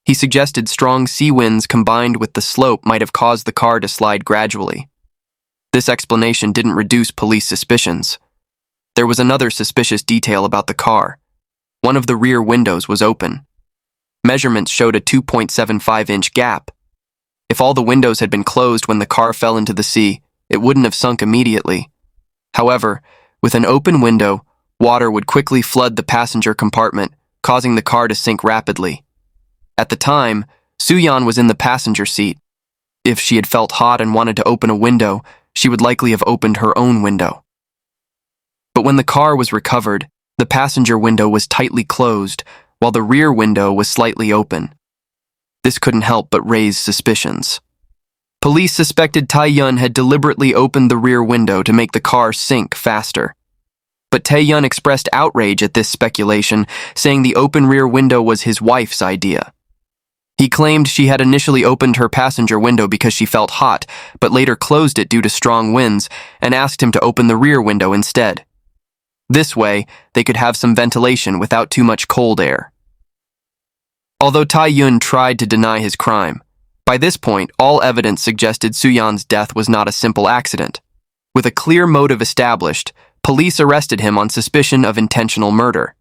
He suggested strong sea winds combined with the slope might have caused the car to slide gradually. This explanation didn't reduce police suspicions. There was another suspicious detail about the car. One of the rear windows was open. Measurements showed a 2.75-inch gap. If all the windows had been closed when the car fell into the sea, it wouldn't have sunk immediately. However, with an open window, water would quickly flood the passenger compartment, causing the car to sink rapidly. At the time, Soo-yeon was in the passenger seat. If she had felt hot and wanted to open a window, she would likely have opened her own window. But when the car was recovered, the passenger window was tightly closed, while the rear window was slightly open. This couldn't help but raise suspicions. Police suspected Tae-yun had deliberately opened the rear window to make the car sink faster. But Tae-yun expressed outrage at this speculation, saying the open rear window was his wife's idea. He claimed she had initially opened her passenger window because she felt hot, but later closed it due to strong winds and asked him to open the rear window instead. This way, they could have some ventilation without too much cold air. Although Tae-yun tried to deny his crime, by this point, all evidence suggested Soo-yeon's death was not a simple accident. With a clear motive established, police arrested him on suspicion of intentional murder.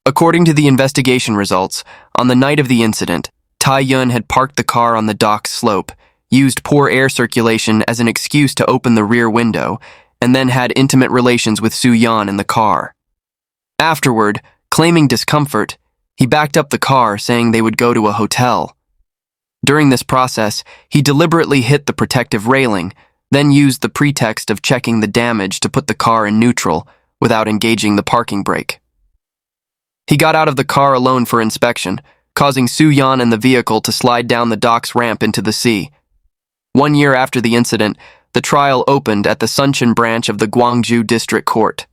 According to the investigation results, on the night of the incident, Tae-yun had parked the car on the dock slope, used poor air circulation as an excuse to open the rear window, and then had intimate relations with Soo-yeon in the car. Afterward, claiming discomfort, he backed up the car, saying they would go to a hotel. During this process, he deliberately hit the protective railing, then used the pretext of checking the damage to put the car in neutral without engaging the parking brake. He got out of the car alone for inspection, causing Soo-yeon and the vehicle to slide down the dock's ramp into the sea. 1 year after the incident, the trial opened at the Suncheon branch of the Gwangju District Court.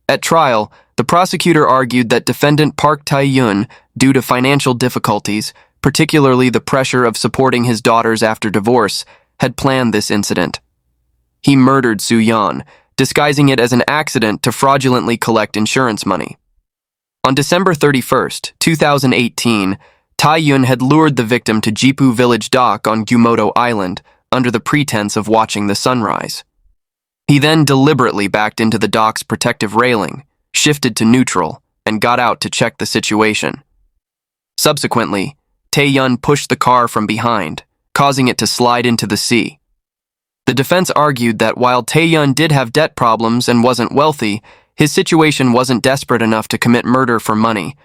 At trial, the prosecutor argued that defendant Park Tae-yun, due to financial difficulties, particularly the pressure of supporting his daughters after divorce, had planned this incident. He murdered Soo-yeon, disguising it as an accident to fraudulently collect insurance money. On December 31st, 2018, Tae-yun had lured the victim to Jipu Village Dock on Gumoto Island under the pretense of watching the sunrise. He then deliberately backed into the dock's protective railing, shifted to neutral, and got out to check the situation. Subsequently, Tae-yun pushed the car from behind, causing it to slide into the sea. The defense argued that while Tae-yun did have debt problems and wasn't wealthy, his situation wasn't desperate enough to commit murder for money.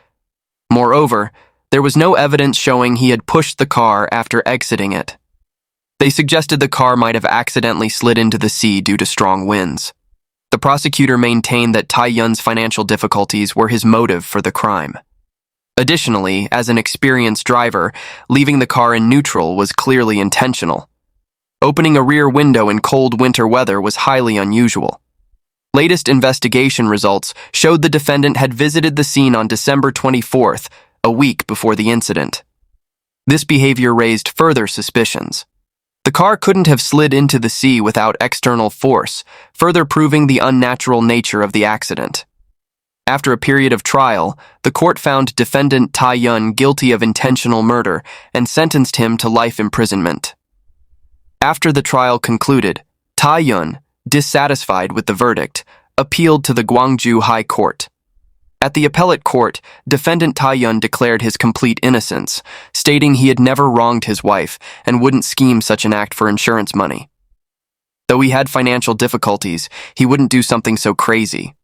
Moreover, there was no evidence showing he had pushed the car after exiting it. They suggested the car might have accidentally slid into the sea due to strong winds. The prosecutor maintained that Tae-yun's financial difficulties were his motive for the crime. Additionally, as an experienced driver, leaving the car in neutral was clearly intentional. Opening a rear window in cold winter weather was highly unusual. Latest investigation results showed the defendant had visited the scene on December 24th, a week before the incident. This behavior raised further suspicions. The car couldn't have slid into the sea without external force, further proving the unnatural nature of the accident. After a period of trial, the court found defendant Tae-yun guilty of intentional murder and sentenced him to life imprisonment. After the trial concluded, Tae-yun, dissatisfied with the verdict, appealed to the Gwangju High Court. At the appellate court, defendant Tae-yun declared his complete innocence, stating he had never wronged his wife and wouldn't scheme such an act for insurance money. Though he had financial difficulties, he wouldn't do something so crazy.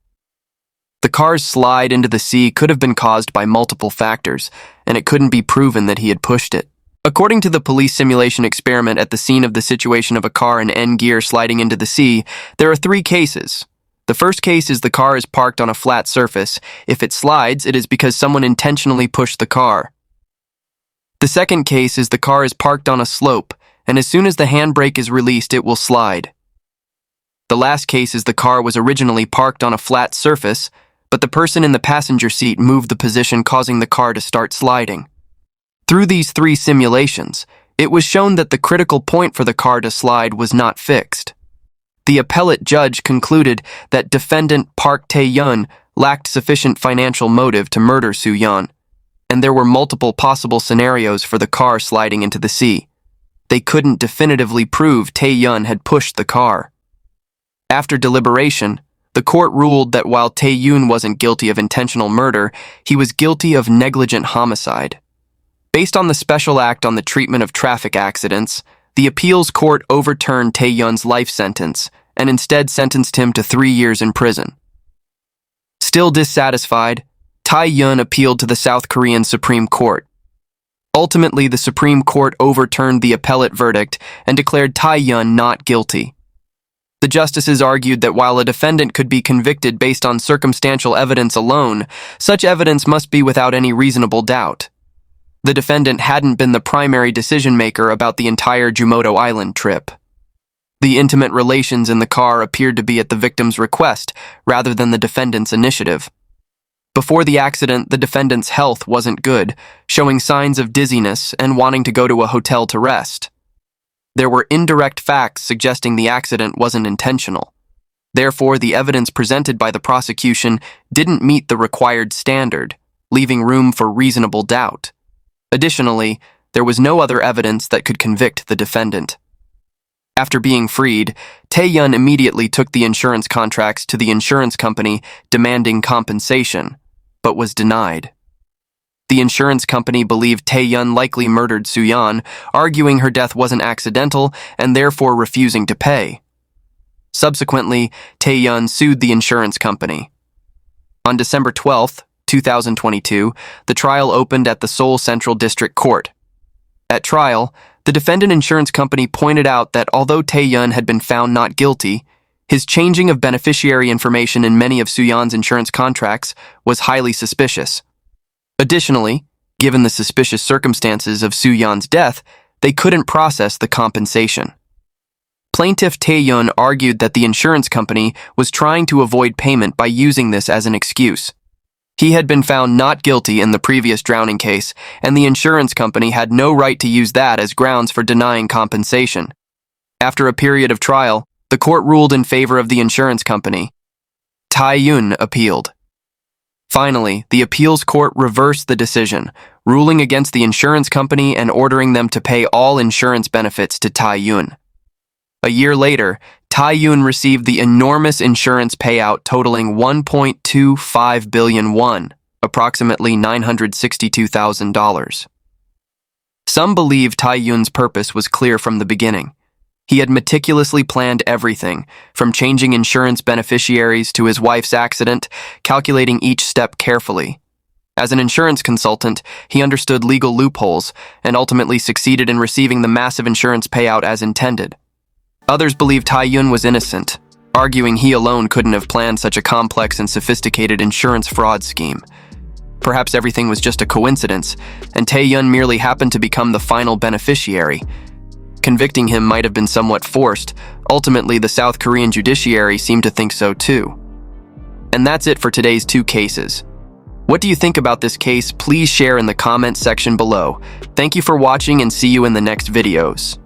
The car's slide into the sea could have been caused by multiple factors, and it couldn't be proven that he had pushed it. According to the police simulation experiment at the scene of the situation of a car in N gear sliding into the sea, there are 3 cases. The first case is the car is parked on a flat surface. If it slides, it is because someone intentionally pushed the car. The second case is the car is parked on a slope, and as soon as the handbrake is released, it will slide. The last case is the car was originally parked on a flat surface, but the person in the passenger seat moved the position, causing the car to start sliding. Through these 3 simulations, it was shown that the critical point for the car to slide was not fixed. The appellate judge concluded that defendant Park Tae-yun lacked sufficient financial motive to murder Soo-yeon, and there were multiple possible scenarios for the car sliding into the sea. They couldn't definitively prove Tae-yun had pushed the car. After deliberation, the court ruled that while Tae-yun wasn't guilty of intentional murder, he was guilty of negligent homicide. Based on the Special Act on the Treatment of Traffic Accidents, the appeals court overturned Tae-yun's life sentence and instead sentenced him to 3 years in prison. Still dissatisfied, Tae-yun appealed to the South Korean Supreme Court. Ultimately, the Supreme Court overturned the appellate verdict and declared Tae-yun not guilty. The justices argued that while a defendant could be convicted based on circumstantial evidence alone, such evidence must be without any reasonable doubt. The defendant hadn't been the primary decision-maker about the entire Jumoto Island trip. The intimate relations in the car appeared to be at the victim's request rather than the defendant's initiative. Before the accident, the defendant's health wasn't good, showing signs of dizziness and wanting to go to a hotel to rest. There were indirect facts suggesting the accident wasn't intentional. Therefore, the evidence presented by the prosecution didn't meet the required standard, leaving room for reasonable doubt. Additionally, there was no other evidence that could convict the defendant. After being freed, Tae-yun immediately took the insurance contracts to the insurance company demanding compensation, but was denied. The insurance company believed Tae-yun likely murdered Soo-yeon, arguing her death wasn't accidental and therefore refusing to pay. Subsequently, Tae-yun sued the insurance company. On December 12, 2022, the trial opened at the Seoul Central District Court. At trial, the defendant insurance company pointed out that although Tae-yun had been found not guilty, his changing of beneficiary information in many of Soo-yeon's insurance contracts was highly suspicious. Additionally, given the suspicious circumstances of Soo-yeon's death, they couldn't process the compensation. Plaintiff Tae-yun argued that the insurance company was trying to avoid payment by using this as an excuse. He had been found not guilty in the previous drowning case, and the insurance company had no right to use that as grounds for denying compensation. After a period of trial, the court ruled in favor of the insurance company. Tae-yun appealed. Finally, the appeals court reversed the decision, ruling against the insurance company and ordering them to pay all insurance benefits to Tae-yun. A year later, Tae-yun received the enormous insurance payout totaling 1.25 billion won, approximately $962,000. Some believe Tae-yun's purpose was clear from the beginning. He had meticulously planned everything, from changing insurance beneficiaries to his wife's accident, calculating each step carefully. As an insurance consultant, he understood legal loopholes and ultimately succeeded in receiving the massive insurance payout as intended. Others believe Tae-yun was innocent, arguing he alone couldn't have planned such a complex and sophisticated insurance fraud scheme. Perhaps everything was just a coincidence, and Tae-yun merely happened to become the final beneficiary. Convicting him might have been somewhat forced. Ultimately, the South Korean judiciary seemed to think so too. And that's it for today's 2 cases. What do you think about this case? Please share in the comments section below. Thank you for watching and see you in the next videos.